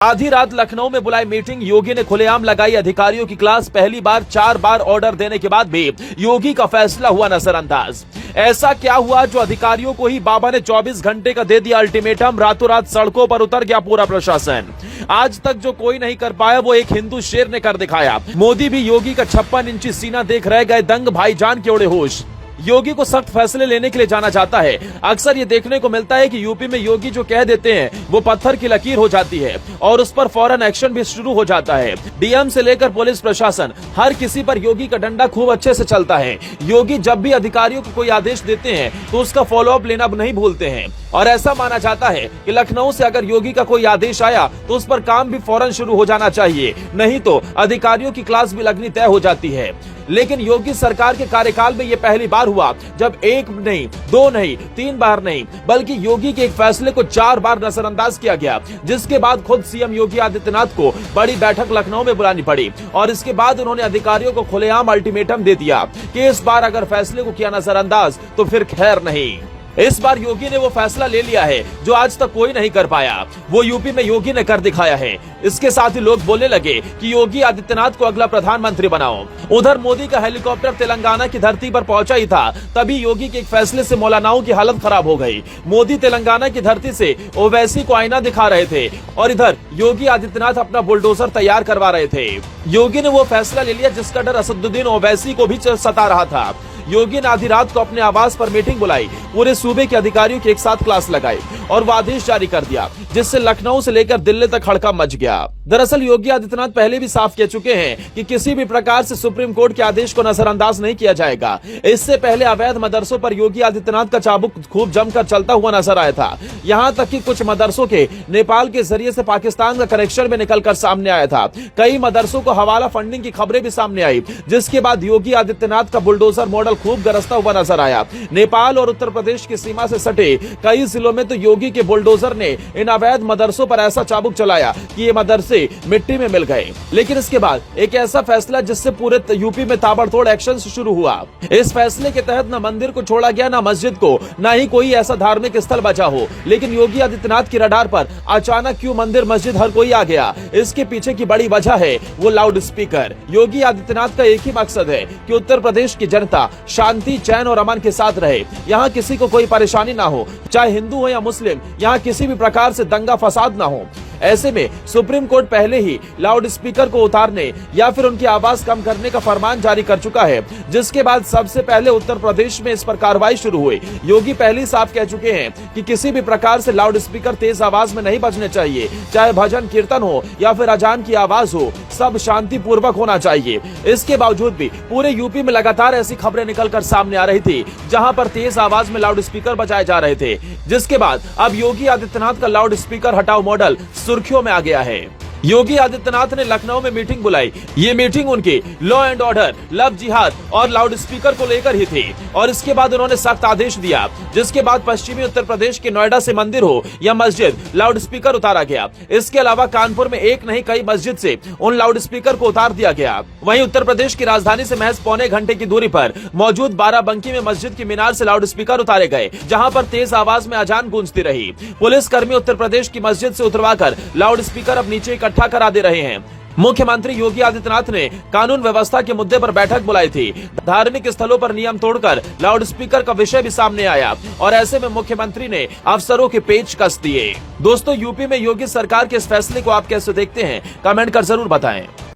आधी रात लखनऊ में बुलाई मीटिंग, योगी ने खुलेआम लगाई अधिकारियों की क्लास। पहली बार 4 बार ऑर्डर देने के बाद भी योगी का फैसला हुआ नजरअंदाज। ऐसा क्या हुआ जो अधिकारियों को ही बाबा ने 24 घंटे का दे दिया अल्टीमेटम। रातों रात सड़कों पर उतर गया पूरा प्रशासन। आज तक जो कोई नहीं कर पाया वो एक हिंदू शेर ने कर दिखाया। मोदी भी योगी का 56 इंची सीना देख रह गए दंग, भाईजान के उड़े होश। योगी को सख्त फैसले लेने के लिए जाना जाता है। अक्सर ये देखने को मिलता है कि यूपी में योगी जो कह देते हैं वो पत्थर की लकीर हो जाती है और उस पर फौरन एक्शन भी शुरू हो जाता है। डीएम से लेकर पुलिस प्रशासन हर किसी पर योगी का डंडा खूब अच्छे से चलता है। योगी जब भी अधिकारियों को कोई आदेश देते हैं तो उसका फॉलोअप लेना नहीं भूलते हैं और ऐसा माना जाता है कि लखनऊ से अगर योगी का कोई आदेश आया तो उस पर काम भी फौरन शुरू हो जाना चाहिए, नहीं तो अधिकारियों की क्लास भी लगनी तय हो जाती है। लेकिन योगी सरकार के कार्यकाल में ये पहली बार हुआ जब 1 नहीं 2 नहीं 3 बार नहीं बल्कि योगी के एक फैसले को 4 बार नजरअंदाज किया गया, जिसके बाद खुद सीएम योगी आदित्यनाथ को बड़ी बैठक लखनऊ में बुलानी पड़ी और इसके बाद उन्होंने अधिकारियों को खुलेआम अल्टीमेटम दे दिया कि इस बार अगर फैसले को किया नजरअंदाज तो फिर खैर नहीं। इस बार योगी ने वो फैसला ले लिया है जो आज तक कोई नहीं कर पाया, वो यूपी में योगी ने कर दिखाया है। इसके साथ ही लोग बोलने लगे कि योगी आदित्यनाथ को अगला प्रधानमंत्री बनाओ। उधर मोदी का हेलीकॉप्टर तेलंगाना की धरती पर पहुंचा ही था, तभी योगी के एक फैसले से मौलानाओं की हालत खराब हो गई। मोदी तेलंगाना की धरती से ओवैसी को आईना दिखा रहे थे और इधर योगी आदित्यनाथ अपना बुलडोजर तैयार करवा रहे थे। योगी ने वो फैसला ले लिया जिसका डर असदुद्दीन ओवैसी को भी सता रहा था। योगी ने आधी रात को अपने आवास पर मीटिंग बुलाई, पूरे सूबे के अधिकारियों की एक साथ क्लास लगाई और वो आदेश जारी कर दिया, जिससे लखनऊ से लेकर दिल्ली तक हड़कंप मच गया। दरअसल योगी आदित्यनाथ पहले भी साफ कह चुके हैं कि किसी भी प्रकार से सुप्रीम कोर्ट के आदेश को नजरअंदाज नहीं किया जाएगा। इससे पहले अवैध मदरसों पर योगी आदित्यनाथ का चाबुक खूब जमकर चलता हुआ नजर आया था। यहाँ तक कि कुछ मदरसों के नेपाल के जरिए से पाकिस्तान का कनेक्शन भी निकलकर सामने आया था। कई मदरसों को हवाला फंडिंग की खबरें भी सामने आई, जिसके बाद योगी आदित्यनाथ का बुलडोजर मॉडल खूब गरजता हुआ नजर आया। नेपाल और उत्तर प्रदेश की सीमा से सटे कई जिलों में तो योगी के बुलडोजर ने इन अवैध मदरसों पर ऐसा चाबुक चलाया कि ये मदरसे मिट्टी में मिल गए। लेकिन इसके बाद एक ऐसा फैसला जिससे पूरे यूपी में ताबड़तोड़ एक्शन शुरू हुआ। इस फैसले के तहत न मंदिर को छोड़ा गया, न मस्जिद को, न ही कोई ऐसा धार्मिक स्थल बचा हो। लेकिन योगी आदित्यनाथ की रडार पर अचानक क्यों मंदिर मस्जिद हर कोई आ गया, इसके पीछे की बड़ी वजह है वो लाउड स्पीकर। योगी आदित्यनाथ का एक ही मकसद है कि उत्तर प्रदेश की जनता शांति, चैन और अमन के साथ रहे। यहाँ किसी को कोई परेशानी ना हो, चाहे हिंदू हो या मुस्लिम, यहाँ किसी भी प्रकार से दंगा फसाद ना हो। ऐसे में सुप्रीम कोर्ट पहले ही लाउड स्पीकर को उतारने या फिर उनकी आवाज कम करने का फरमान जारी कर चुका है, जिसके बाद सबसे पहले उत्तर प्रदेश में इस पर कार्रवाई शुरू हुई। योगी पहले ही साफ कह चुके हैं कि किसी भी प्रकार से लाउड स्पीकर तेज आवाज में नहीं बजने चाहिए, चाहे भजन कीर्तन हो या फिर अजान की आवाज हो, सब शांति पूर्वक होना चाहिए। इसके बावजूद भी पूरे यूपी में लगातार ऐसी खबरें निकलकर सामने आ रही थी जहां पर तेज आवाज में लाउड स्पीकर बजाए जा रहे थे, जिसके बाद अब योगी आदित्यनाथ का लाउड स्पीकर हटाओ मॉडल सुर्खियों में आ गया है। योगी आदित्यनाथ ने लखनऊ में मीटिंग बुलाई। ये मीटिंग उनकी लॉ एंड ऑर्डर, लव जिहाद और लाउड स्पीकर को लेकर ही थी और इसके बाद उन्होंने सख्त आदेश दिया, जिसके बाद पश्चिमी उत्तर प्रदेश के नोएडा से मंदिर हो या मस्जिद, लाउड स्पीकर उतारा गया। इसके अलावा कानपुर में एक नहीं कई मस्जिद से उन लाउड स्पीकर को उतार दिया गया। वहीं उत्तर प्रदेश की राजधानी से महज पौने घंटे की दूरी पर मौजूद बाराबंकी में मस्जिद की मीनार से लाउड स्पीकर उतारे गए, जहाँ पर तेज आवाज में अजान गूंजती रही। पुलिस कर्मी उत्तर प्रदेश की मस्जिद से उतरवाकर लाउड स्पीकर अब नीचे इकट्ठा करा दे रहे हैं। मुख्यमंत्री योगी आदित्यनाथ ने कानून व्यवस्था के मुद्दे पर बैठक बुलाई थी। धार्मिक स्थलों पर नियम तोड़कर लाउड स्पीकर का विषय भी सामने आया और ऐसे में मुख्यमंत्री ने अफसरों के पेच कस दिए। दोस्तों, यूपी में योगी सरकार के इस फैसले को आप कैसे देखते हैं, कमेंट कर जरूर बताएं।